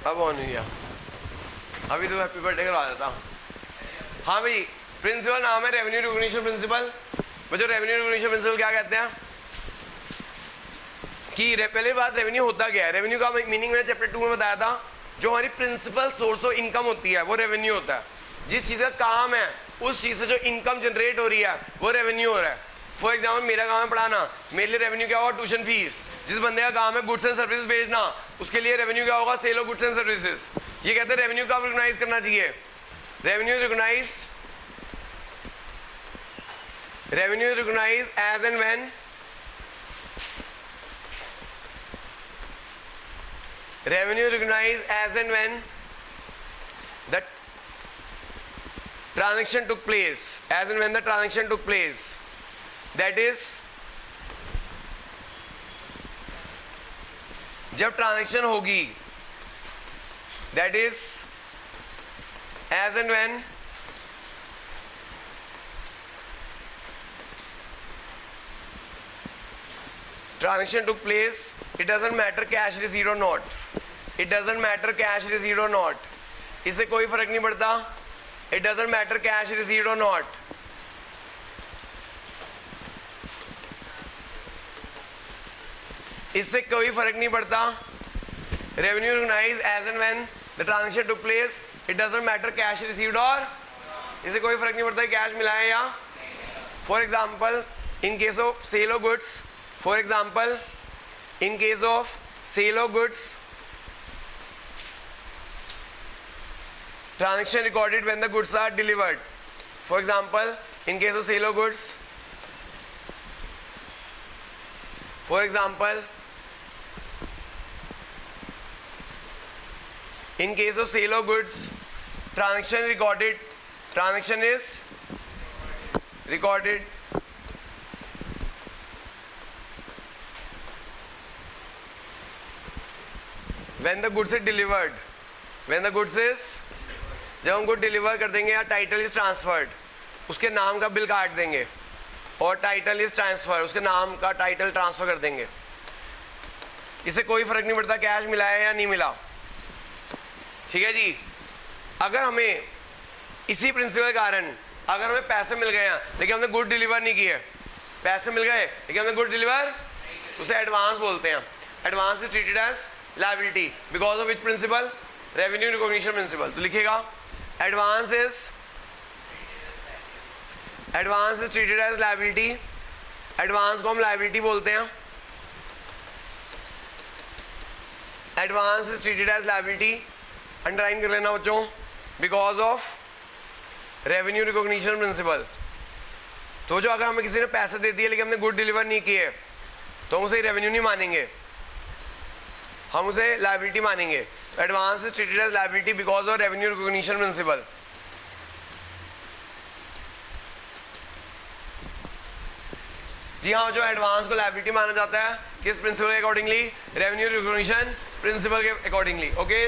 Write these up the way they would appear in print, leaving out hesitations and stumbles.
अब ऑन हुई, अभी तो हैप्पी बर्थडे करवा देता। हाँ भाई, प्रिंसिपल नाम है रेवेन्यू रिकॉग्निशन प्रिंसिपल। बच्चों रेवेन्यू रिकॉग्निशन प्रिंसिपल क्या कहते हैं कि पहले बात रेवेन्यू होता क्या है। रेवेन्यू का मीनिंग मैंने चैप्टर 2 में बताया था। जो हमारी प्रिंसिपल सोर्स ऑफ इनकम होती है वो रेवेन्यू होता है। जिस चीज़ का काम है उस चीज़ से जो इनकम जनरेट हो रही है वो रेवेन्यू हो रहा है। फॉर एग्जाम्पल मेरा काम है पढ़ाना, मेरे लिए रेवेन्यू क्या होगा, ट्यूशन फीस। जिस बंदे का काम है गुड्स एंड सर्विसेज बेचना, उसके लिए रेवेन्यू क्या होगा, sale of goods and services. ये कहते हैं रेवेन्यू कब रिकॉग्नाइज करना चाहिए। Revenue is recognized, revenue is recognized as and when revenue is recognized as and when the transaction took place, as and when the transaction took place, that is जब transaction होगी, that is as and when transaction took place. It doesn't matter cash received or not. It doesn't matter cash received or not. इससे कोई फर्क नहीं पड़ता। It doesn't matter cash received or not. इससे कोई फर्क नहीं पड़ता। Revenue recognized as and when the transaction took place. It doesn't matter cash received or, इससे कोई फर्क नहीं पड़ता कैश मिला है या। For example, in case of sale of goods, for example, in case of sale of goods, transaction recorded when the goods are delivered. For example, in case of sale of goods, for example, in case of sale of goods, transaction recorded, transaction is recorded when the goods is delivered, when the goods is, जब हम good deliver कर देंगे या title is transferred, उसके नाम का bill काट देंगे और टाइटल इज ट्रांसफर, उसके नाम का टाइटल ट्रांसफर कर देंगे। इससे कोई फर्क नहीं पड़ता कैश मिला है या नहीं मिला। ठीक है जी। अगर हमें इसी प्रिंसिपल के कारण अगर हमें पैसे मिल गए हैं लेकिन हमने गुड डिलीवर नहीं किए, पैसे मिल गए लेकिन हमने गुड डिलीवर, उसे एडवांस बोलते हैं। Advance is treated as liability because of which principle, revenue recognition principle. तो लिखेगा advance is treated as liability. एडवांस को हम लायबिलिटी बोलते हैं। Advance is treated as liability, underline कर लेना बच्चों, because of revenue recognition principle. तो जो अगर हमें किसी ने पैसे दे दिए लेकिन हमने गुड डिलीवर नहीं किए तो हम उसे रेवेन्यू नहीं मानेंगे, हम उसे लायबिलिटी मानेंगे। Advance is treated as liability because of revenue recognition principle. जी हाँ, जो एडवांस को लायबिलिटी माना जाता है किस प्रिंसिपल के अकॉर्डिंगली, रेवेन्यू रिकॉग्निशन प्रिंसिपल के अकॉर्डिंगली। ओके।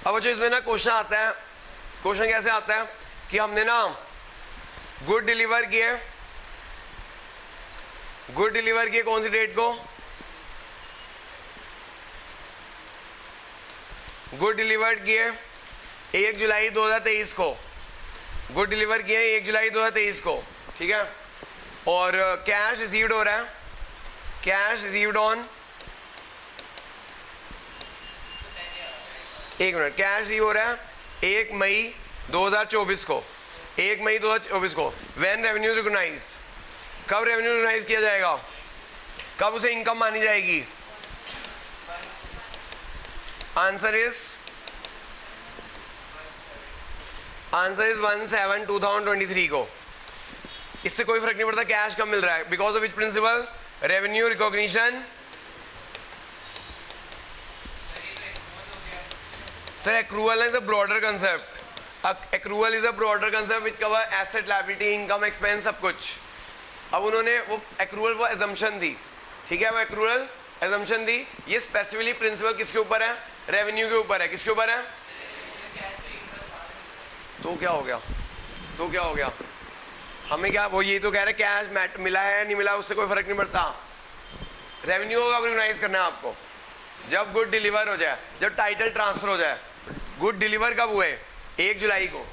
अब जो इसमें ना क्वेश्चन आता है, क्वेश्चन कैसे आता है कि हमने ना गुड डिलीवर किए, गुड डिलीवर किए कौन सी डेट को, गुड डिलीवर किए 1 जुलाई 2023 को, गुड डिलीवर किए 1 जुलाई 2023 को। ठीक है। और कैश रिसीव्ड हो रहा है, कैश रिसीव्ड ऑन, एक मिनट, कैश रिसीव हो रहा है 1 मई 2024 को, 1 मई 2024 को। व्हेन रेवेन्यू इज रिकॉग्नाइज्ड, कब रेवेन्यू रिकॉग्नाइज किया जाएगा, कब उसे इनकम मानी जाएगी। आंसर इज 1/7/2023 को। इससे कोई फर्क नहीं पड़ता कैश कब मिल रहा है, because of which principle, revenue recognition. Sir accrual is a broader concept, accrual is a broader concept which cover asset, liability, income, expense, सब कुछ। अब उन्होंने वो एक्रूअल वो एजम्पशन दी। ठीक है, वो एक्रूअल एजम्पशन दी। ये स्पेसिफिकली प्रिंसिपल किसके ऊपर है, रेवेन्यू के ऊपर है। किसके ऊपर है, तो क्या हो गया, तो क्या हो गया, हमें क्या, वो ये तो कह रहे कैश मिला है नहीं मिला उससे कोई फर्क नहीं पड़ता, रेवेन्यू का रिकॉग्नाइज करना है आपको। जब गुड डिलीवर हो जाए, जब टाइटल ट्रांसफर हो जाए। गुड डिलीवर कब हुए? 1 जुलाई को।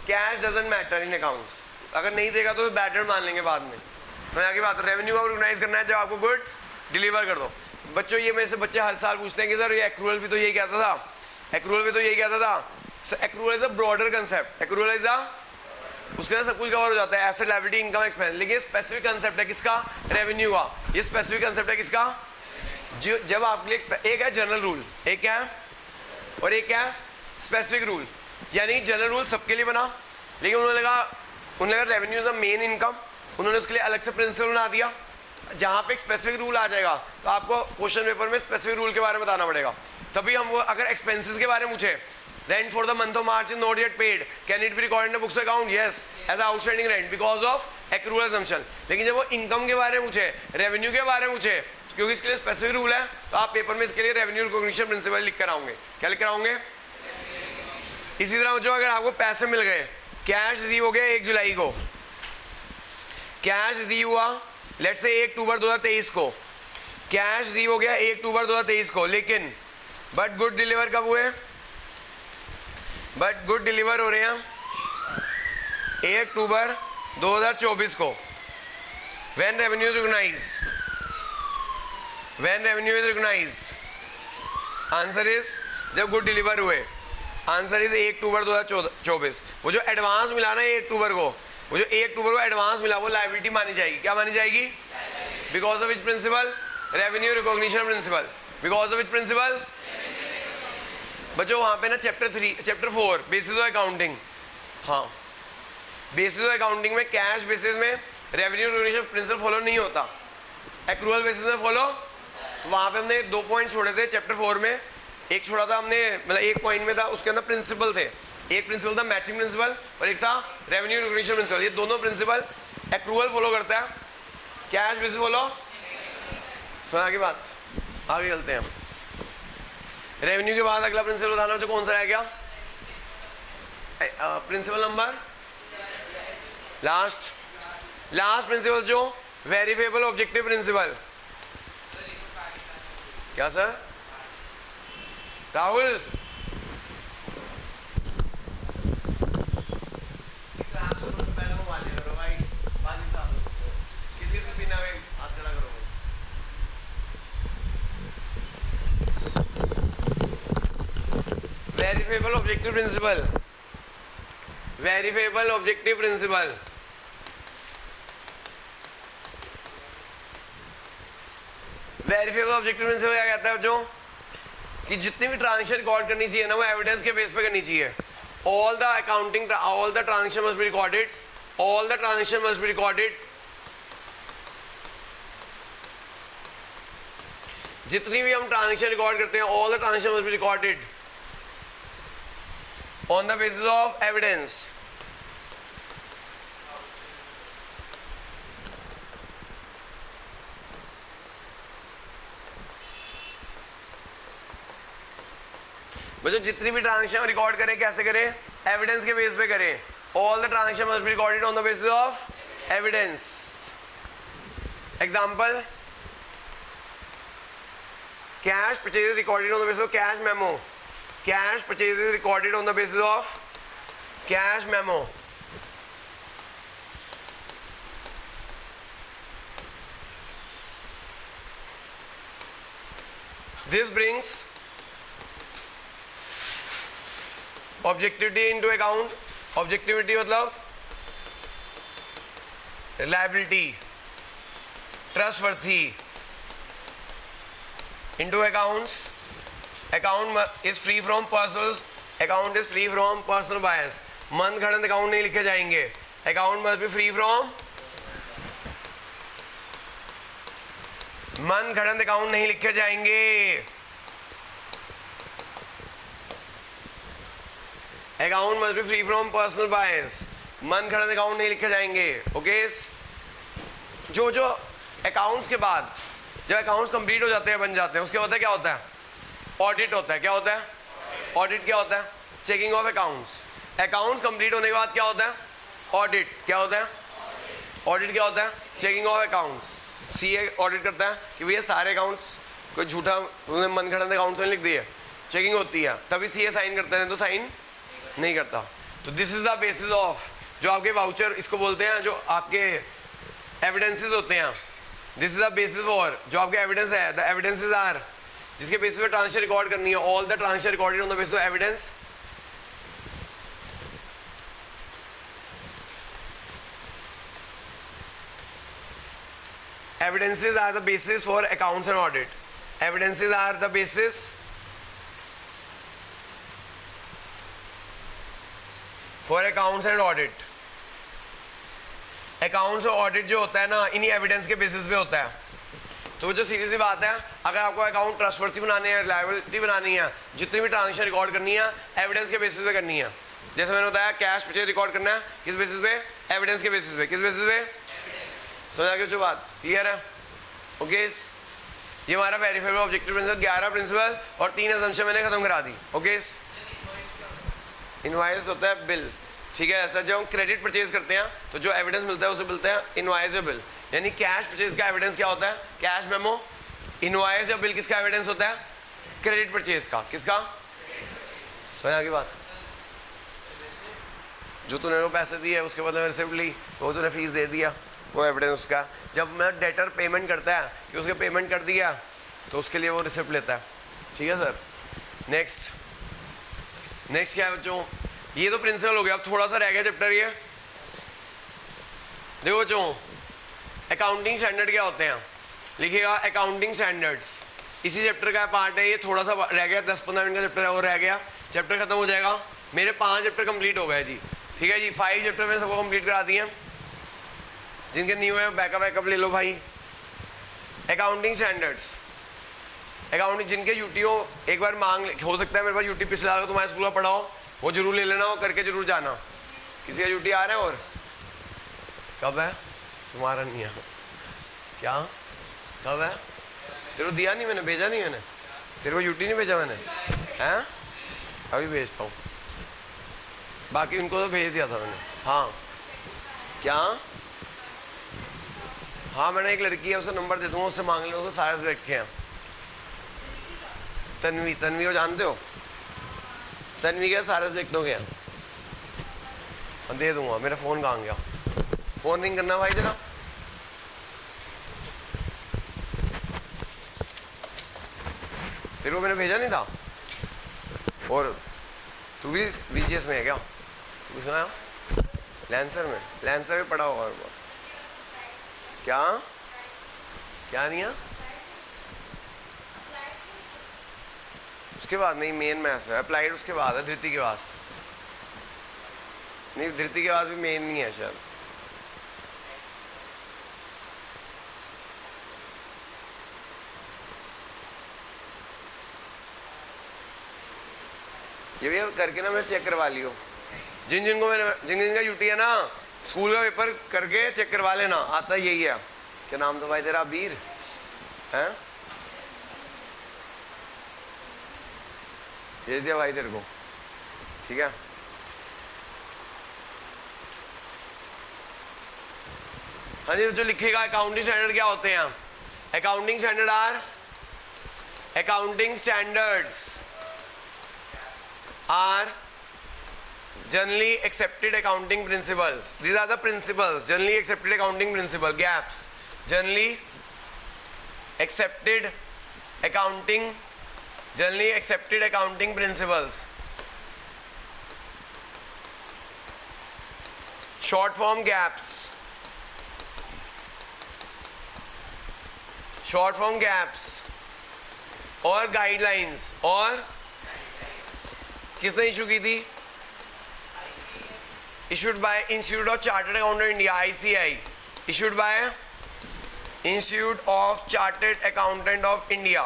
Cash doesn't matter in accounts, अगर नहीं देगा तो बैटर मान लेंगे बाद में। समझ आ गई बात? रेवेन्यू ऑर्गेनाइज करना है जब आपको गुड्स डिलीवर कर दो। बच्चों ये मेरे से बच्चे हर साल पूछते हैं कि सर ये एक्रूअल भी तो यही कहता था, एक्रूअल भी तो यही कहता था। Sir accrual is a broader concept, accrual is a, उसके अंदर सब कुछ कवर हो जाता है, एसेट लायबिलिटी इनकम एक्सपेंस। लेकिन स्पेसिफिक कंसेप्ट है किसका? रेवेन्यू का। ये स्पेसिफिक कंसेप्ट है किसका? जो जब आपके लिए एक है जनरल रूल, एक क्या है और एक क्या है स्पेसिफिक रूल। यानी जनरल रूल सबके लिए बना, लेकिन उन्होंने लगा revenue is the main income, उन्होंने उसके लिए अलग से प्रिंसिपल बना दिया। जहाँ पे एक स्पेसिफिक रूल आ जाएगा तो आपको क्वेश्चन पेपर में स्पेसिफिक रूल के बारे में बताना पड़ेगा। तभी हम वो अगर एक्सपेंसेस के बारे में पूछे, rent for the month of March is not yet paid, can it be recorded in the books account? Yes, as outstanding rent because of accrual assumption. लेकिन जब वो इनकम के बारे में पूछे, रेवेन्यू के बारे में पूछे, क्योंकि इसके लिए स्पेसिफिक रूल है, तो आप पेपर में इसके लिए रेवेन्यू रिकॉग्निशन प्रिंसिपल लिख कर आओगे। क्या लिख कर आओगे? इसी तरह जो अगर आपको पैसे मिल गए, कैश रिसीव हो गया 1 जुलाई को, कैश रिसीव हुआ लेट्स से 1 अक्टूबर 2023 को, कैश रिसीव हो गया 1 अक्टूबर 2023 को, लेकिन बट गुड डिलीवर कब हुए? बट गुड डिलीवर हो रहे हैं 1 अक्टूबर 2024 को। When revenue is recognized, when revenue is recognized, answer is जब गुड डिलीवर हुए, आंसर इज 1 अक्टूबर 2024। वो जो एडवांस मिला ना 1 अक्टूबर को, वो जो 1 अक्टूबर को एडवांस मिला वो लायबिलिटी मानी जाएगी। क्या मानी जाएगी? Because of which principle? Revenue recognition principal. Because of which principal? बच्चों वहाँ पे ना चैप्टर 4 बेसिस ऑफ अकाउंटिंग, हाँ बेसिस ऑफ अकाउंटिंग में कैश बेसिस में रेवेन्यू रिकॉग्निशन प्रिंसिपल फॉलो नहीं होता, एक्रूअल बेसिस में फॉलो। तो वहाँ पे हमने 2 पॉइंट छोड़े थे चैप्टर 4 में। एक छोड़ा था हमने, मतलब एक पॉइंट में था, उसके अंदर प्रिंसिपल थे। एक प्रिंसिपल था मैचिंग प्रिंसिपल और एक था रेवेन्यू रिकॉग्निशन प्रिंसिपल। ये दोनों प्रिंसिपल एक्रूअल फॉलो करता है, कैश बेसिस फॉलो। सुना की बात, आगे चलते हैं। रेवेन्यू के बाद अगला प्रिंसिपल बताना जो कौन सा है? क्या प्रिंसिपल नंबर लास्ट प्रिंसिपल जो वेरीफेबल ऑब्जेक्टिव प्रिंसिपल। क्या sir? Rahul verifiable objective principle, verifiable objective principle. Verifiable objective principle क्या कहता है? जो कि जितनी भी ट्रांजेक्शन रिकॉर्ड करनी चाहिए ना वो एविडेंस के बेस पे करनी चाहिए। All the accounting, all the transaction must be recorded, all the transaction must be recorded. जितनी भी हम ट्रांजेक्शन रिकॉर्ड करते हैं, all the transaction must be recorded on the basis of evidence. बच्चों जितनी भी ट्रांजेक्शन रिकॉर्ड करें कैसे करें? एविडेंस के बेस पे करें। All the transaction must be recorded on the basis of evidence. Example, cash purchase recorded on the basis of cash memo, cash purchase is recorded on the basis of cash memo. This brings objectivity into account. Objectivity मतलब reliability, trustworthy into accounts. Account is free from personal, account is free from personal bias. मन गढ़ंत account नहीं लिखे जाएंगे। Account must be free from, मन गढ़ंत account नहीं लिखे जाएंगे। Account must be free from personal bias, मन गढ़ंत अकाउंट नहीं लिखे जाएंगे। ओके, जो अकाउंट्स के बाद जब अकाउंट्स कंप्लीट हो जाते हैं, बन जाते हैं, उसके बाद क्या होता है? ऑडिट होता है। क्या होता है? ऑडिट क्या होता है? Checking of accounts. Accounts complete होने के बाद क्या होता है? ऑडिट। क्या होता है? ऑडिट क्या होता है? Checking of accounts. CA audit करता है कि भैया सारे अकाउंट्स कोई झूठा तुमने मन घड़ंत अकाउंट तो लिख दिया, चेकिंग होती है तभी सीए साइन करते हैं, तो साइन नहीं करता। तो this is the basis of जो आपके वाउचर इसको बोलते हैं, जो आपके एविडेंसेस होते हैं, this is the basis for जो आपके एविडेंस है, द एविडेंसेस आर जिसके बेसिस पे ट्रांजेक्शन रिकॉर्ड करनी है, all the transaction recorded on the basis of evidence. Evidences are the basis for accounts and audit. Evidences are the basis for accounts and audit. Accounts और audit जो होता है ना, इन्हीं evidence के basis पे होता है। तो जो सीधी सी बात है, अगर आपको अकाउंट ट्रस्टवर्दी बनाने हैं, रिलायबिलिटी बनानी है, जितनी भी ट्रांजेक्शन रिकॉर्ड करनी है एविडेंस के बेसिस पे करनी है। जैसे मैंने बताया कैश परचेज रिकॉर्ड करना है किस बेसिस पे, एविडेंस के बेसिस पे। किस बेसिस पे? समझ आ गया जो बात क्लियर है? ओके, ये हमारा वेरीफाइबल ऑब्जेक्टिव प्रिंसिपल 11 प्रिंसिपल और 3 असम्पशन मैंने खत्म करा दी। ओके, इनवॉइस होता है बिल, ठीक है। ऐसा जब हम क्रेडिट परचेज करते हैं तो जो एविडेंस मिलता है उसे बोलते हैं इनवॉइस या बिल। यानी कैश परचेज का एविडेंस क्या होता है? Cash memo. इनवॉइस या बिल किसका एविडेंस होता है? क्रेडिट परचेज का। किसका? समझ आ गई बात? जो तूने वो पैसे दिए उसके बाद में रिसिप्ट ली, वो तूने फीस दे दिया, वो एविडेंस उसका। जब मैं डेटर पेमेंट करता है कि उसके पेमेंट कर दिया तो उसके लिए वो रिसिप्ट लेता है, ठीक है सर। नेक्स्ट क्या है बच्चों? ये तो प्रिंसिपल हो गया। अब थोड़ा सा रह गया चैप्टर ये। देखो बच्चों, अकाउंटिंग स्टैंडर्ड क्या होते हैं लिखिएगा। अकाउंटिंग स्टैंडर्ड्स इसी चैप्टर का पार्ट है। ये थोड़ा सा रह गया, 10-15 मिनट का चैप्टर है और रह गया, चैप्टर खत्म हो जाएगा। मेरे 5 चैप्टर कंप्लीट हो गए जी, ठीक है जी। 5 चैप्टर मैंने सबको कंप्लीट करा दिए। जिनके न्यू है बैकअप ले लो भाई। अकाउंटिंग स्टैंडर्ड्स, अकाउंटिंग जिनके यूटीओ एक बार मांग हो सकता है मेरे पास यूटी पिछले साल का तुम्हारे स्कूल में पढ़ाओ, वो जरूर ले लेना, वो करके जरूर जाना। किसी का यूटी आ रहा है? और कब है? तुम्हारा नहीं है क्या? कब है? तेरे को दिया नहीं मैंने, भेजा नहीं मैंने तेरे को, यूटी नहीं भेजा मैंने, हैं? अभी भेजता हूँ। बाकी उनको तो भेज दिया था मैंने। हाँ क्या? हाँ मैंने एक लड़की है, उसका नंबर दे दूँगा, उससे मांग लो, उसको सारे बैठ के हैं। तन्वी को जानते हो? तन्वी क्या सारे देखते हो क्या? दे दूंगा। मेरा फ़ोन कहाँ गया? फ़ोन रिंग करना भाई जरा। तेरे को मैंने भेजा नहीं था? और तू भी VGS में है क्या? तू किसमें आया? लैंसर में। लैंसर में पढ़ा होगा मेरे पास। क्या नहीं है? उसके बाद नहीं, मेन मैथ्स है। अप्लाइड उसके बाद है, धृति के पास नहीं। धृति के पास भी मेन नहीं है शायद। ये भी करके ना मैं चेक करवा लियो। जिनका यूटी है ना, स्कूल का पेपर करके चेक करवा लेना। आता यही है। क्या नाम तो भाई तेरा? अबीर है? भेज दिया भाई तेरे को, ठीक है। हाँ जी, जो लिखेगा अकाउंटिंग स्टैंडर्ड क्या होते हैं? Accounting standard are generally accepted accounting principles. These are the principles, generally accepted accounting principle. Gaps, generally accepted accounting principles. Short form gaps, और guidelines। और किसने इशू की थी? Issued by Institute of Chartered Accountant India, ICAI. Issued by Institute of Chartered Accountant of India.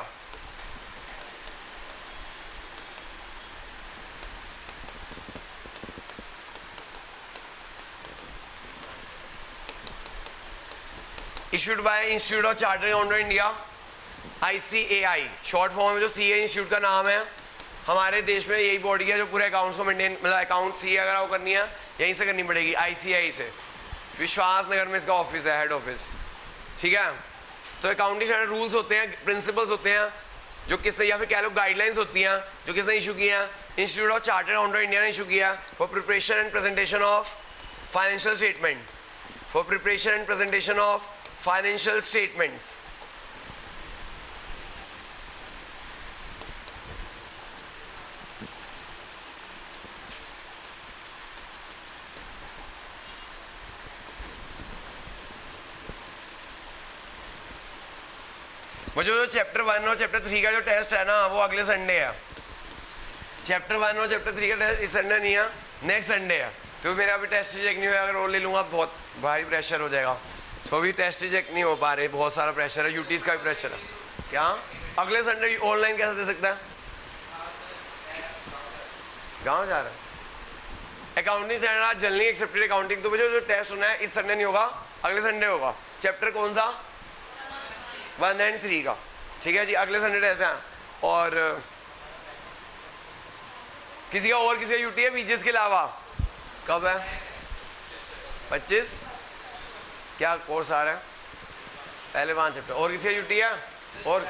Issued by Institute of Chartered Accountant India, ICAI. Short form में जो CA institute का नाम है, हमारे देश में यही बॉडी है जो पूरे अकाउंट्स को मेंटेन, मतलब अकाउंट CA अगर वो करनी है यहीं से करनी पड़ेगी, ICAI से। विश्वास नगर में इसका ऑफिस है, हेड ऑफिस, ठीक है। तो अकाउंटिंग स्टैंडर्ड रूल्स होते हैं, प्रिंसिपल्स होते हैं जो किसने, या फिर कह लो गाइडलाइंस होती हैं जो किसने इशू किया, institute of chartered accountant India ने इशू किया for preparation and presentation of financial statement, for preparation and presentation of financial statements. मुझे जो चैप्टर 1 और चैप्टर 3 का जो टेस्ट है ना वो अगले संडे है। चैप्टर 1 और चैप्टर 3 का टेस्ट इस संडे नहीं है, नेक्स्ट संडे है। तो मेरा अभी टेस्ट चेक नहीं हुआ, अगर और ले लूँगा बहुत भारी प्रेशर हो जाएगा। तो अभी टेस्ट चेक नहीं हो पा रहे, बहुत सारा प्रेशर है, यूटीज का भी प्रेशर है। क्या अगले संडे ऑनलाइन कैसे दे सकता है? गाँव जा रहा है अकाउंटिंग स्टैंडर्ड आज जनरली एक्सेप्टेड अकाउंटिंग। तो मुझे जो टेस्ट होना है इस संडे नहीं होगा, अगले संडे होगा। चैप्टर कौन सा? 1 और 3 का, ठीक है जी, अगले संडे टेस्ट है। और किसी का और किसी का यूटी है बीजेस के अलावा? कब है? 25? क्या कोर्स आ रहा है? पहले 5 चैप्टर। और किसी का यूटी है? और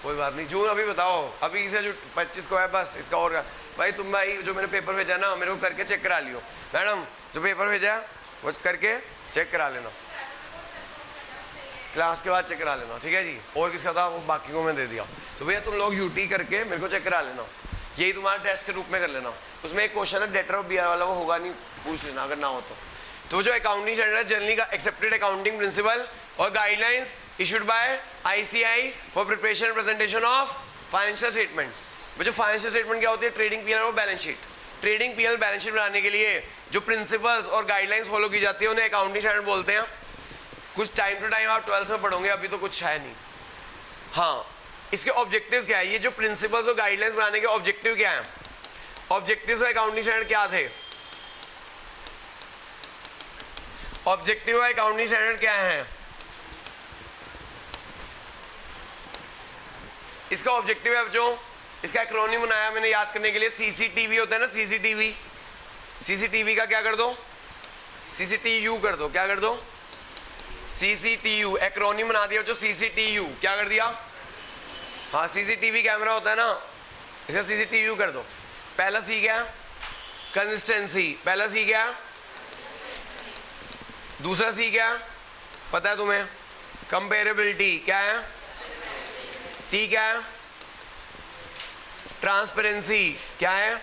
कोई बात नहीं, जून अभी बताओ, अभी किसी का 25 को है बस, इसका और का। भाई तुम भाई जो मैंने पेपर भेजा ना मेरे को करके चेक करा लियो। मैडम जो पेपर भेजा है वो करके चेक करा लेना, क्लास के बाद चेक करा लेना, ठीक है जी। और किसका था वो बाकी को मैं दे दिया। तो भैया तुम लोग यूटी करके मेरे को चेक करा लेना, यही तुम्हारा टेस्ट के रूप में कर लेना। उसमें एक क्वेश्चन है डेटर ऑफ बीआर वाला, वो होगा नहीं, पूछ लेना अगर ना हो तो जो अकाउंटिंग स्टैंडर्ड जनरली का एक्सेप्टेड अकाउंटिंग प्रिंसिपल और guidelines issued by ICI for preparation and presentation of financial statement. जो फाइनेंशियल स्टेटमेंट क्या होती है? ट्रेडिंग पीएल और balance sheet. Trading PL balance sheet बनाने के लिए जो प्रिंसिपल्स और गाइडलाइंस फॉलो की जाती है उन्हें अकाउंटिंग स्टैंडर्ड बोलते हैं। कुछ टाइम टू टाइम आप 12th में पढ़ोगे, अभी तो कुछ है नहीं। हाँ, इसके ऑब्जेक्टिव्स क्या है? ये जो प्रिंसिपल्स और गाइडलाइंस बनाने के ऑब्जेक्टिव क्या है? ऑब्जेक्टिव्स ऑफ अकाउंटिंग स्टैंडर्ड क्या थे? ऑब्जेक्टिव ऑफ अकाउंटिंग स्टैंडर्ड क्या है? इसका ऑब्जेक्टिव है जो इसका एक्रोनिम बनाया मैंने याद करने के लिए, सीसीटीवी होता है ना, सीसीटीवी। सीसीटीवी का क्या कर दो? सीसीटीयू कर दो। क्या कर दो? सीसीटीयू। एक्रोनिम बना दिया जो सीसीटीयू। क्या कर दिया? हाँ, सीसीटीवी कैमरा होता है ना, इसका सीसीटीयू कर दो। पहला सी क्या? कंसिस्टेंसी। पहला सी क्या? दूसरा सी क्या पता है तुम्हें? कंपेरेबिलिटी। क्या है? टी क्या है? ट्रांसपेरेंसी। क्या है?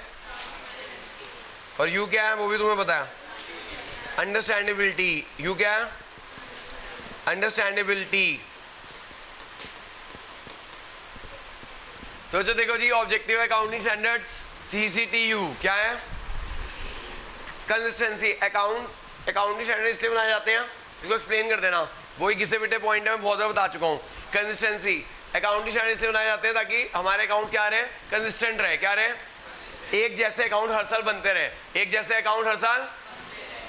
और यू क्या है वो भी तुम्हें पता है? अंडरस्टैंडेबिलिटी। यू क्या है? अंडरस्टैंडेबिलिटी। तो जो देखो जी ऑब्जेक्टिव अकाउंटिंग स्टैंडर्ड्स सीसीटीयू क्या है? कंसिस्टेंसी। अकाउंटिंग स्टैंडर्ड इसलिए बनाए जाते हैं, इसको एक्सप्लेन कर देना, वही घिसे पिटे पॉइंट है, मैं बहुत बार बता चुका हूँ। कंसिस्टेंसी अकाउंटिंग स्टैंडर्ड इसलिए बनाए जाते हैं ताकि हमारे अकाउंट क्या रहे? कंसिस्टेंट रहे। क्या रहे? एक जैसे अकाउंट हर साल बनते रहे। एक जैसे अकाउंट हर साल,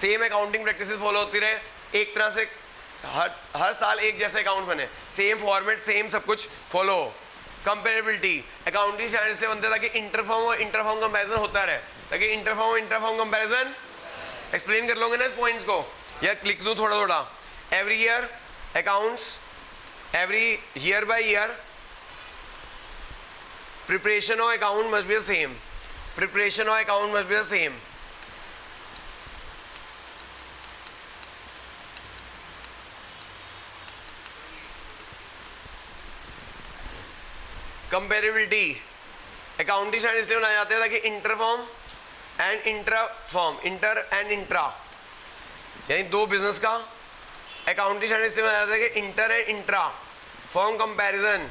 सेम अकाउंटिंग प्रैक्टिसेस फॉलो होती रहे, एक तरह से हर साल एक जैसे अकाउंट बने, सेम फॉर्मेट सेम सब कुछ फॉलो। कंपेरेबिलिटी अकाउंटिंग स्टैंडर्ड से बनते ताकि इंटरफॉर्म और इंटरफॉर्म कंपैरिजन होता रहे, ताकि इंटरफॉर्म और इंटरफॉर्म कंपैरिजन। एक्सप्लेन कर लोगे ना इस पॉइंट्स को, या लिख दूं थोड़ा थोड़ा? Every year accounts, every year by year preparation of account must be the same. Preparation of account must be the same. Comparability accounting standard इसलिए बनाए जाते हैं ताकि interform and इंट्राफॉर्म, inter and intra, यानी दो बिजनेस का अकाउंटिंग स्टैंडर्ड इसलिए बनाया जाता है कि inter and intra form comparison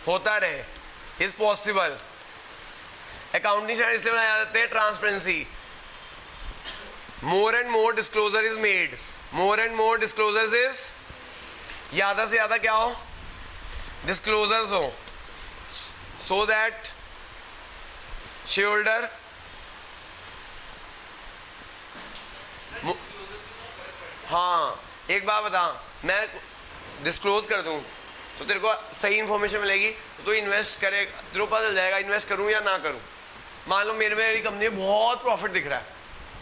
होता रहे, इज पॉसिबल। अकाउंटिंग स्टैंडर्ड इसलिए बनाए जाते हैं transparency. More and more disclosure is made, more and more disclosures is, ज्यादा से ज्यादा क्या हो? डिस्क्लोजर्स हो, सो दैट शेयर होल्डर हाँ, एक बात बता, मैं डिस्क्लोज कर दूं तो तेरे को सही इंफॉर्मेशन मिलेगी तो इन्वेस्ट करे, तेरे को पता चल जाएगा इन्वेस्ट करूं या ना करूं। मान लो मेरी कंपनी में बहुत प्रॉफिट दिख रहा है,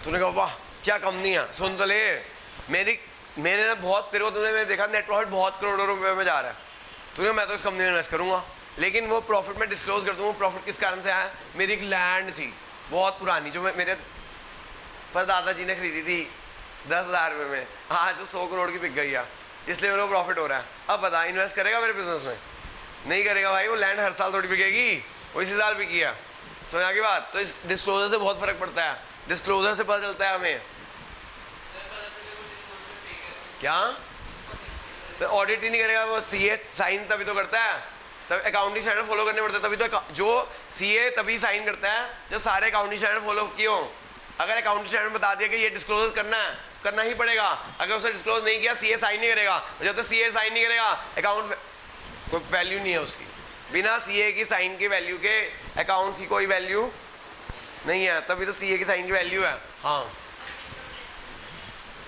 तूने कहा वाह क्या कंपनी है, सुन तो ले। मैंने ना बहुत तेरे को, तूने देखा नेट प्रॉफिट बहुत करोड़ों रुपए में जा रहा है, तूने मैं तो इस कंपनी में इन्वेस्ट करूंगा, लेकिन वो प्रॉफिट में डिस्क्लोज कर दूंगा। प्रॉफिट किस कारण से आया, मेरी एक लैंड थी बहुत पुरानी जो मेरे परदादा जी ने खरीदी थी 10,000 रुपये में, आज वो 100 करोड़ की बिक गई है, इसलिए मेरे को प्रॉफिट हो रहा है। अब बता, इन्वेस्ट करेगा मेरे बिजनेस में? नहीं करेगा भाई, वो लैंड हर साल थोड़ी बिकेगी, वो इसी साल बिकी है। समझ आ गई बात? तो इस डिस्क्लोजर से बहुत फर्क पड़ता है, डिस्क्लोजर से पता चलता है हमें। क्या सर, ऑडिट ही नहीं करेगा वो, सीए साइन तभी तो करता है, तब अकाउंटिंग स्टैंडर्ड फॉलो करने पड़ते हैं, तभी तो जो सीए तभी साइन करता है जब सारे अकाउंटिंग स्टैंडर्ड फॉलो किए हो। अगर अकाउंटिंग स्टैंडर्ड बता दिया कि ये डिस्क्लोज करना है, करना ही पड़ेगा। अगर उसने डिस्क्लोज नहीं किया, सीए साइन नहीं करेगा, जब तक सीए साइन नहीं करेगा अकाउंट कोई वैल्यू नहीं है उसकी। बिना सीए की साइन की वैल्यू के अकाउंट्स की कोई वैल्यू नहीं है, तभी तो सीए की साइन की वैल्यू है। हाँ,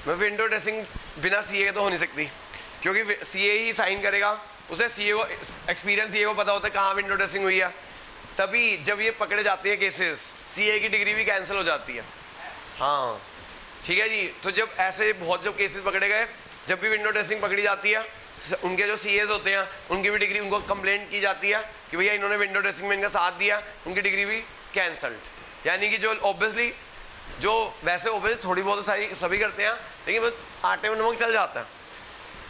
मैं विंडो ड्रेसिंग बिना सीए के तो हो नहीं सकती, क्योंकि सीए ही साइन करेगा, उसे सीए को एक्सपीरियंस, सीए को पता होता है कहाँ विंडो ड्रेसिंग हुई है। तभी जब ये पकड़े जाते हैं केसेस, सीए की डिग्री भी कैंसिल हो जाती है। हाँ ठीक है जी। तो जब ऐसे बहुत जब केसेस पकड़े गए, जब भी विंडो ड्रेसिंग पकड़ी जाती है, उनके जो सीएस होते हैं उनकी भी डिग्री, उनको कंप्लेंट की जाती है कि भैया इन्होंने विंडो ड्रेसिंग में इनका साथ दिया, उनकी डिग्री भी कैंसल्ड। यानी कि जो ऑब्वियसली, जो वैसे ऑब्वियसली थोड़ी बहुत सारी सभी करते हैं, लेकिन वो आटे में नमक चल जाता है,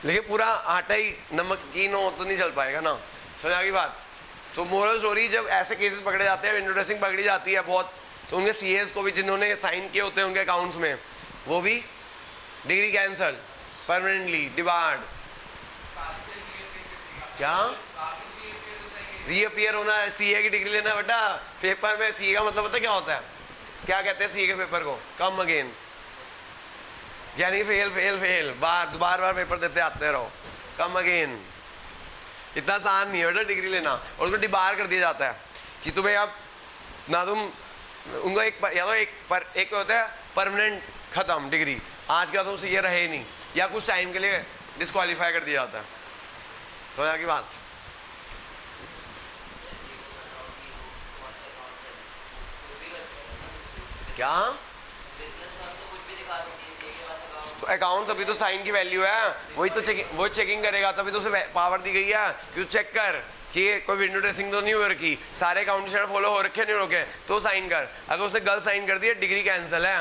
लेकिन पूरा आटा ही नमकीन हो तो नहीं चल पाएगा ना। समझ आ गई बात? तो मोरल स्टोरी, जब ऐसे केसेस पकड़े जाते हैं, विंडो ड्रेसिंग पकड़ी जाती है बहुत, तो उनके सीएस को भी, जिन्होंने साइन किए होते हैं उनके अकाउंट्स में, वो भी डिग्री कैंसल, परमानेंटली डिबार्ड। क्या रीअपियर होना है, सीए की डिग्री लेना बेटा पेपर में। सीए का मतलब पता क्या होता है, क्या कहते हैं सीए के पेपर को? कम अगेन, यानी फेल फेल फेल, बार बार पेपर देते आते रहो, कम अगेन। इतना आसान नहीं है बेटा डिग्री लेना। और उसको डिबार कर दिया जाता है कि तुम्हें अब ना तुम उनको एक या तो एक होता है परमानेंट खत्म डिग्री, आज के बाद तुमसे ये रहे नहीं, या कुछ टाइम के लिए डिस्क्वालीफाई कर दिया जाता है। समझ आ गई बात? क्या तो अकाउंट तभी तो साइन की वैल्यू है, वही तो वो चेकिंग करेगा, तभी तो उसे पावर दी गई है कि तू चेक कर कि कोई विंडो ड्रेसिंग तो नहीं हो रखी, सारे अकाउंट स्टैंडर्ड फॉलो हो रखे नहीं रोके, तो साइन कर। अगर उसने गलत साइन कर दिया, डिग्री कैंसिल है।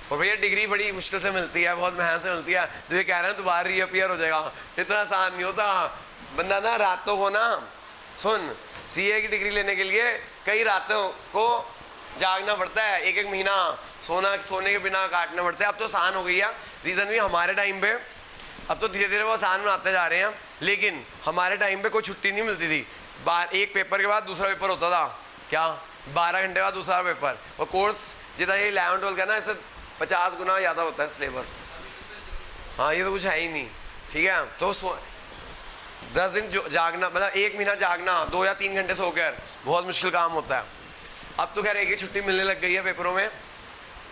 और भैया डिग्री बड़ी मुश्किल से मिलती है, बहुत मेहनत से मिलती है। जो ये कह रहे हैं दोबारा रीअपियर हो जाएगा, इतना आसान नहीं होता। बंदा ना रातों को ना, सुन, सीए की डिग्री लेने के लिए कई रातों को जागना पड़ता है, एक एक महीना सोने के बिना काटना पड़ता है। अब तो आसान हो गई है, रीज़न भी हमारे टाइम पे, अब तो धीरे धीरे वो आसान बनाते जा रहे हैं, लेकिन हमारे टाइम पे कोई छुट्टी नहीं मिलती थी। एक पेपर के बाद दूसरा पेपर होता था, क्या 12 घंटे बाद दूसरा पेपर। और कोर्स जितना ये 11-12 का ना, इससे 50 गुना ज़्यादा होता है सिलेबस। हाँ, ये तो कुछ है ही नहीं। ठीक है, तो 10 दिन जो जागना, मतलब 1 महीना जागना, 2 या 3 घंटे सोकर, बहुत मुश्किल काम होता है। अब तो खैर एक ही छुट्टी मिलने लग गई है पेपरों में,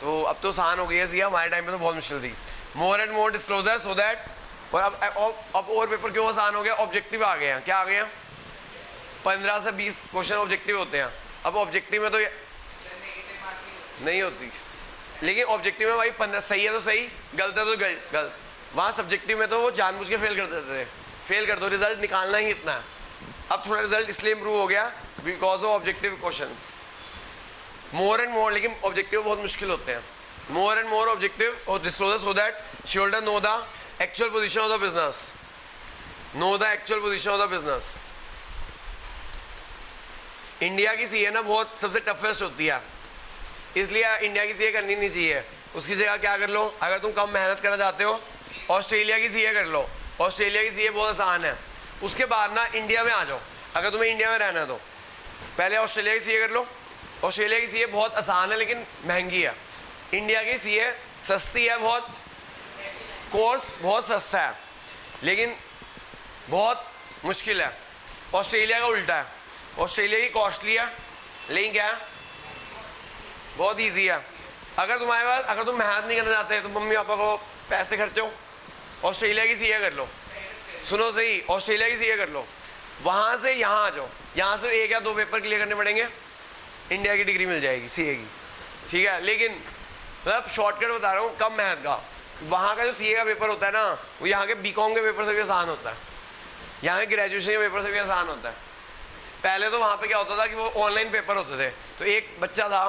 तो अब तो आसान हो गई है। हमारे टाइम पे तो बहुत मुश्किल थी। More and more disclosure so that, और अब और पेपर क्यों आसान हो गया? ऑब्जेक्टिव आ गए हैं। क्या आ गए हैं? 15 से 20 क्वेश्चन ऑब्जेक्टिव होते हैं। अब ऑब्जेक्टिव में तो नहीं होती, लेकिन ऑब्जेक्टिव में भाई 15 सही है तो सही, गलत है तो गलत। वहाँ सब्जेक्टिव में तो वो जानबूझ के फेल कर देते थे, फेल कर दो, रिजल्ट निकालना ही इतना है। अब थोड़ा रिजल्ट इसलिए इम्प्रूव हो गया because of objective questions. More and more, लेकिन ऑब्जेक्टिव बहुत मुश्किल होते हैं। मोर एंड मोर ऑब्जेक्टिव और disclosure so that shareholder know the actual position of the business, know the actual position of the business. India की CA ना बहुत सबसे टफेस्ट होती है, इसलिए इंडिया की सीए करनी नहीं चाहिए। उसकी जगह क्या कर लो, अगर तुम कम मेहनत करना चाहते हो, ऑस्ट्रेलिया की सीए कर लो। ऑस्ट्रेलिया की सीए बहुत आसान है। उसके बाद ना इंडिया में आ जाओ, अगर तुम्हें इंडिया में रहना है तो पहले ऑस्ट्रेलिया की सीए कर लो। ऑस्ट्रेलिया की सीए बहुत आसान है लेकिन महंगी है। इंडिया की सीए सस्ती है, बहुत कोर्स बहुत सस्ता है लेकिन बहुत मुश्किल है। ऑस्ट्रेलिया का उल्टा है, ऑस्ट्रेलिया की कॉस्टली है लेकिन क्या है, बहुत इजी है। अगर तुम्हारे पास, अगर तुम मेहनत नहीं करना चाहते तो मम्मी पापा को पैसे खर्चो, ऑस्ट्रेलिया की सीए कर लो। सुनो सही, ऑस्ट्रेलिया की सीए कर लो, वहाँ से यहाँ आ जाओ, यहाँ से 1 या 2 पेपर क्लियर करने पड़ेंगे, इंडिया की डिग्री मिल जाएगी सीए की। ठीक है, लेकिन मतलब शॉर्टकट बता रहा हूँ, कम मेहनत का। वहाँ का जो सीए का पेपर होता है ना, वो यहाँ के बीकॉम के पेपर से भी आसान होता है, यहाँ के ग्रेजुएशन के पेपर से भी आसान होता है। पहले तो वहाँ पे क्या होता था कि वो ऑनलाइन पेपर होते थे, तो एक बच्चा था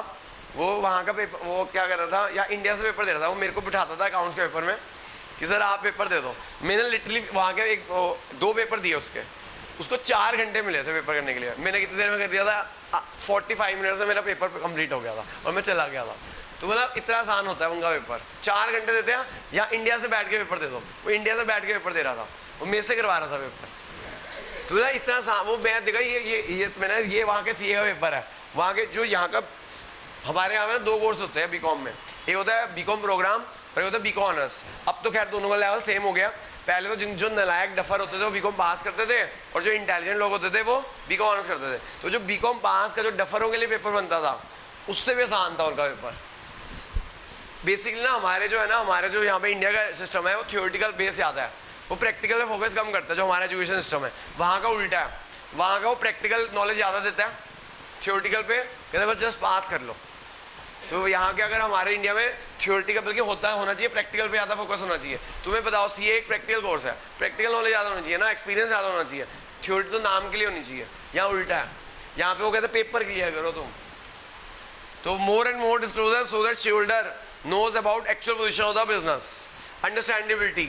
वो वहाँ का पेपर, वो क्या कर रहा था, या इंडिया से पेपर दे रहा था, वो मेरे को बिठाता था अकाउंट्स के पेपर में कि सर आप पेपर दे दो। मैंने लिटरली वहाँ के एक 2 पेपर दिए उसको 4 घंटे मिले थे पेपर करने के लिए। मैंने कितनी देर में कर दिया था, 45 मिनट से मेरा पेपर कंप्लीट हो गया था और मैं चला गया था। तो मतलब इतना आसान होता है उनका पेपर, 4 घंटे देते हैं। या इंडिया से बैठ के पेपर दे दो, वो इंडिया से बैठ के पेपर दे रहा था, वो मेरे से करवा रहा था पेपर। तो मतलब इतना आसान, वो मैं देखा ये मैंने ये वहाँ के सीए का पेपर है। वहाँ के जो यहाँ का, हमारे यहाँ में 2 कोर्स होते हैं बीकॉम में, एक होता है बीकॉम प्रोग्राम और एक होता है बीकॉम ऑनर्स। अब तो खैर दोनों का लेवल सेम हो गया। पहले तो जो नलायक डफर होते थे वो बीकॉम पास करते थे और जो इंटेलिजेंट लोग होते थे वो बीकॉम ऑनर्स करते थे। तो जो बीकॉम पास का जो डफरों के लिए पेपर बनता था, उससे भी आसान था उनका पेपर। बेसिकली ना हमारे जो है ना, हमारे जो यहाँ पे इंडिया का सिस्टम है वो थियोरेटिकल बेस ज़्यादा है, वो प्रैक्टिकल पे फोकस कम करता है। जो हमारा एजुकेशन सिस्टम है वहाँ का उल्टा है, वहाँ का वो प्रैक्टिकल नॉलेज ज़्यादा देता है, थियोरेटिकल पे कहते बस जस्ट पास कर लो। तो यहाँ के अगर हमारे इंडिया में थियोरेटिकल बल्कि होना चाहिए, प्रैक्टिकल पे ज़्यादा फोकस होना चाहिए। तुम्हें बताओ सीए एक प्रैक्टिकल कोर्स है, प्रैक्टिकल नॉलेज ज़्यादा होनी चाहिए ना, एक्सपीरियंस ज़्यादा होना चाहिए। थ्योरी तो नाम के लिए होनी चाहिए, यहाँ उल्टा है। यहाँ पे वो कहते हैं पेपर क्लियर करो तुम। तो more and more disclosure so that shareholder knows about actual position of the business. Understandability.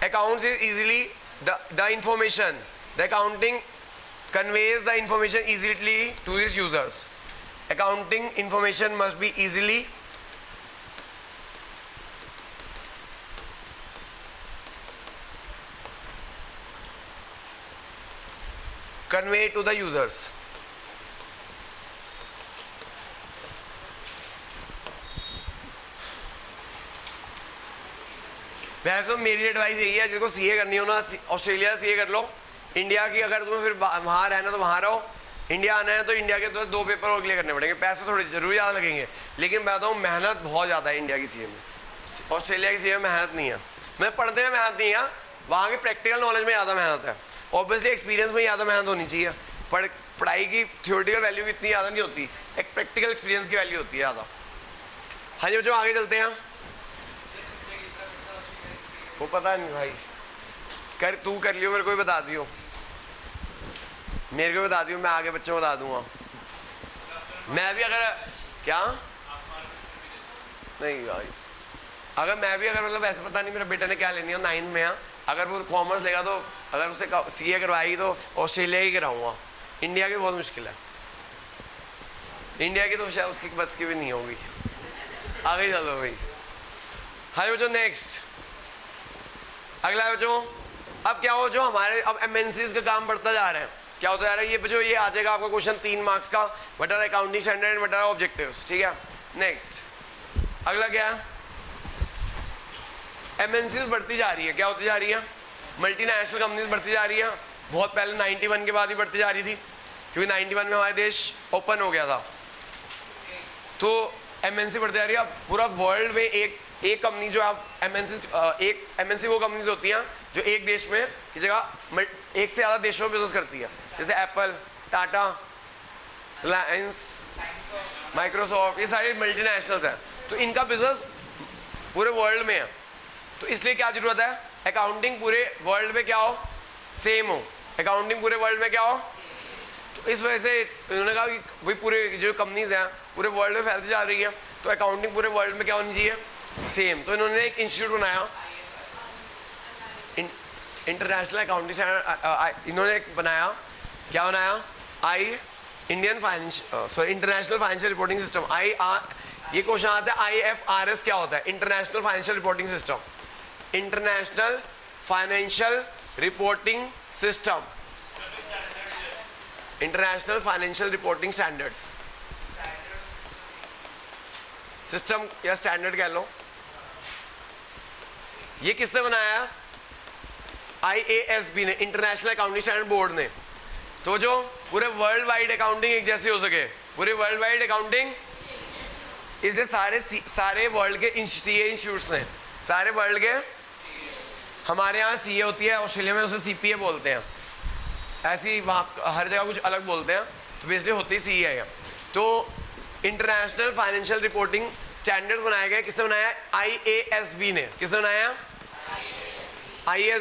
Accounts is easily the information. The accounting conveys the information easily to its users. Accounting information must be easily conveyed to the users. वैसे मेरी advice यही है, जिसको CA करनी हो ना, Australia CA कर लो। India की अगर तुम्हें फिर वहाँ रहना तो वहाँ रहो, इंडिया आना है तो इंडिया के तो 2 पेपर और क्लियर करने पड़ेंगे। पैसे थोड़े जरूर ज़्यादा लगेंगे, लेकिन मैं बताऊँ मेहनत बहुत ज़्यादा है इंडिया की सीए में। ऑस्ट्रेलिया की सीए में मेहनत नहीं है, मैं पढ़ने में मेहनत नहीं है, वहाँ के प्रैक्टिकल नॉलेज में ज़्यादा मेहनत है। ऑब्वियसली एक्सपीरियंस में ज़्यादा मेहनत होनी चाहिए। पढ़ाई की थियोरेटिकल वैल्यू इतनी ज़्यादा नहीं होती, एक प्रैक्टिकल एक्सपीरियंस की वैल्यू होती है ज़्यादा। हाँ जी, जो आगे चलते हैं। वो पता नहीं भाई, तू कर लियो, मेरे को भी बता दियो, मेरे को बता दियो, मैं आगे बच्चों को बता दूंगा। मैं भी अगर क्या नहीं भाई, अगर मैं भी अगर मतलब ऐसे पता नहीं मेरे बेटे ने क्या लेनी है, 9th में है, अगर वो कॉमर्स लेगा तो अगर उसे सीए करवाएगी तो ऑस्ट्रेलिया ही कराऊंगा। इंडिया की बहुत मुश्किल है, इंडिया की तो शायद उसकी बस की भी नहीं होगी। आगे चलो भाई। हाय बच्चों, नेक्स्ट अगला बच्चों। अब क्या हो, जो हमारे अब एमएनसीज का काम बढ़ता जा रहा है, क्या होता जा रहा है, ये बच्चों ये आ जाएगा आपका क्वेश्चन 3 मार्क्स का, what are accounting standard and what are objectives. ठीक है, नेक्स्ट अगला क्या है, एमएनसीज बढ़ती जा रही है। क्या होती जा रही है, मल्टीनेशनल कंपनीज बढ़ती जा रही है। बहुत पहले 91 के बाद ही बढ़ती जा रही थी, क्योंकि 91 में हमारा देश ओपन हो गया था, तो एमएनसी बढ़ती जा रही है। अब पूरा वर्ल्ड में एक कंपनी जो आप एमएनसी वो कंपनीज होती हैं जो एक देश में की जगह एक से ज़्यादा देशों में बिजनेस करती है, जैसे एप्पल, टाटा, रिलायंस, माइक्रोसॉफ्ट, ये सारी मल्टीनेशनल्स हैं। तो इनका बिजनेस पूरे वर्ल्ड में है, तो इसलिए क्या जरूरत है, अकाउंटिंग पूरे वर्ल्ड में क्या हो, सेम हो। अकाउंटिंग पूरे वर्ल्ड में क्या हो, तो इस वजह से उन्होंने कहा कि भाई पूरे जो कंपनीज हैं पूरे वर्ल्ड में फैलती जा रही है, तो अकाउंटिंग पूरे वर्ल्ड में क्या होनी चाहिए, सेम। तो इन्होंने एक इंस्टीट्यूट बनाया, इंटरनेशनल अकाउंटिंग स्टैंडर्ड, इन्होंने एक बनाया, क्या बनाया, इंटरनेशनल फाइनेंशियल रिपोर्टिंग सिस्टम, ये क्वेश्चन आता है IFRS क्या होता है, international financial reporting system, international financial reporting system, international financial reporting standards, system या स्टैंडर्ड कह लो। ये किसने बनाया, IASB ने, इंटरनेशनल अकाउंटिंग स्टैंडर्ड बोर्ड ने। तो जो पूरे वर्ल्ड वाइड अकाउंटिंग एक जैसी हो सके, पूरे वर्ल्ड वाइड अकाउंटिंग, इसलिए सारे वर्ल्ड के सीए इंस्टीट्यूट्स ने, सारे वर्ल्ड के, हमारे यहाँ सीए होती है, ऑस्ट्रेलिया में उसे CPA बोलते हैं, ऐसी वहाँ हर जगह कुछ अलग बोलते हैं, तो बेसिकली होती सीए है। तो इंटरनेशनल फाइनेंशियल रिपोर्टिंग स्टैंडर्ड्स बनाए गए, किसने बनाया? IASB ने। किसने बनाया? IASB